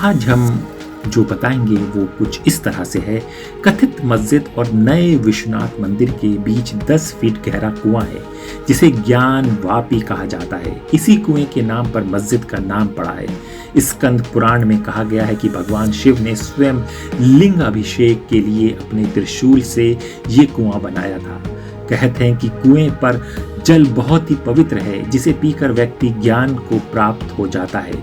आज हम जो बताएंगे वो कुछ इस तरह से है। कथित मस्जिद और नए विश्वनाथ मंदिर के बीच 10 फीट गहरा कुआं है जिसे ज्ञान वापी कहा जाता है। इसी कुएं के नाम पर मस्जिद का नाम पड़ा है। स्कंद पुराण में कहा गया है कि भगवान शिव ने स्वयं लिंग अभिषेक के लिए अपने त्रिशूल से ये कुआं बनाया था। कहते हैं कि कुएं पर जल बहुत ही पवित्र है जिसे पीकर व्यक्ति ज्ञान को प्राप्त हो जाता है।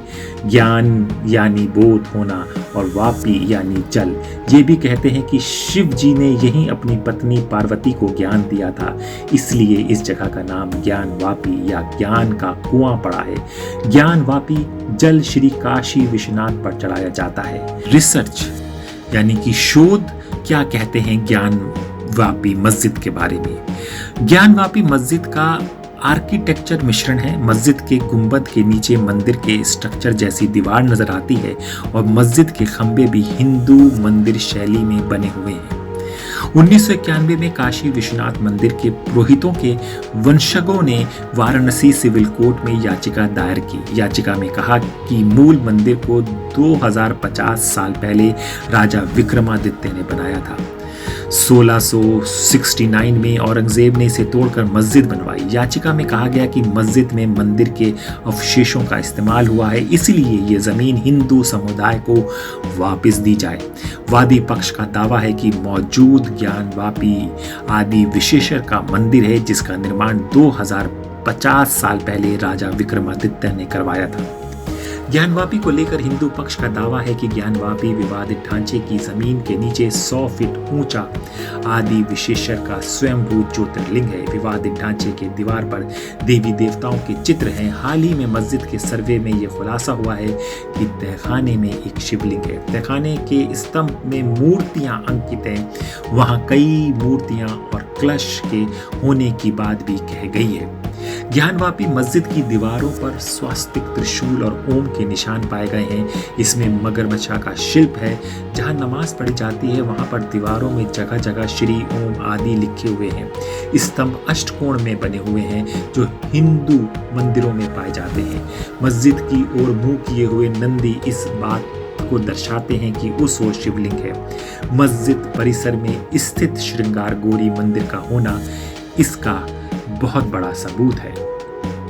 ज्ञान यानी बोध होना और वापी यानी जल। ये भी कहते हैं कि शिव जी ने यहीं अपनी पत्नी पार्वती को ज्ञान दिया था, इसलिए इस जगह का नाम ज्ञान वापी या ज्ञान का कुआं पड़ा है। ज्ञान वापी जल श्री काशी विश्वनाथ पर चढ़ाया जाता है। रिसर्च यानी कि शोध क्या कहते हैं ज्ञान वापी मस्जिद के बारे में। ज्ञान वापी मस्जिद का आर्किटेक्चर मिश्रण है। मस्जिद के गुंबद के नीचे मंदिर के स्ट्रक्चर जैसी दीवार नजर आती है और मस्जिद के खंबे भी हिंदू मंदिर शैली में बने हुए हैं। 1991 में काशी विश्वनाथ मंदिर के पुरोहितों के वंशजों ने वाराणसी सिविल कोर्ट में याचिका दायर की। याचिका में कहा कि मूल मंदिर को 2050 साल पहले राजा विक्रमादित्य ने बनाया था। 1669 में औरंगजेब ने इसे तोड़कर मस्जिद बनवाई। याचिका में कहा गया कि मस्जिद में मंदिर के अवशेषों का इस्तेमाल हुआ है, इसलिए ये जमीन हिंदू समुदाय को वापस दी जाए। वादी पक्ष का दावा है कि मौजूद ज्ञान वापी आदि विशेषर का मंदिर है जिसका निर्माण 2050 साल पहले राजा विक्रमादित्य ने करवाया था। ज्ञानवापी को लेकर हिंदू पक्ष का दावा है कि ज्ञानवापी विवादित ढांचे की जमीन के नीचे 100 फीट ऊंचा आदि विशेषर का स्वयंभू ज्योतिर्लिंग है। विवादित ढांचे के दीवार पर देवी देवताओं के चित्र हैं। हाल ही में मस्जिद के सर्वे में यह खुलासा हुआ है कि तहखाने में एक शिवलिंग है। तहखाने के स्तंभ में मूर्तियां अंकित हैं। वहां कई मूर्तियां और कलश के होने की बात भी कह गई है। ज्ञानवापी मस्जिद की दीवारों पर स्वास्तिक, त्रिशूल और ओम के निशान पाए गए हैं। इसमें मगरमच्छा का शिल्प है। जहां नमाज पढ़ी जाती है वहां पर दीवारों में जगह जगह श्री ओम आदि लिखे हुए हैं। स्तंभ अष्टकोण में बने हुए हैं जो हिंदू मंदिरों में पाए जाते हैं। मस्जिद की ओर मुंह किए हुए नंदी इस बात को दर्शाते हैं कि उस ओर शिवलिंग है। मस्जिद परिसर में स्थित श्रृंगार गौरी मंदिर का होना इसका बहुत बड़ा सबूत है।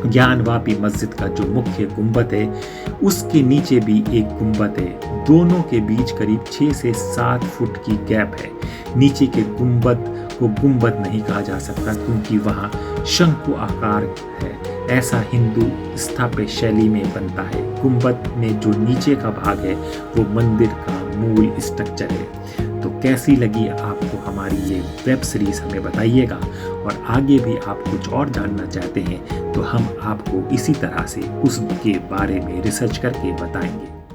ज्ञानवापी मस्जिद का जो मुख्य गुंबद है उसके नीचे भी एक गुंबद है। दोनों के बीच करीब 6 से 7 फुट की गैप है। नीचे के गुंबद को गुंबद नहीं कहा जा सकता क्योंकि वहां शंकु आकार है। ऐसा हिंदू स्थापत्य शैली में बनता है। गुंबद में जो नीचे का भाग है वो मंदिर का मूल स्ट्रक्चर है। तो कैसी लगी आपको हमारी ये वेब सीरीज हमें बताइएगा, और आगे भी आप कुछ और जानना चाहते हैं तो हम आपको इसी तरह से उसके बारे में रिसर्च करके बताएंगे।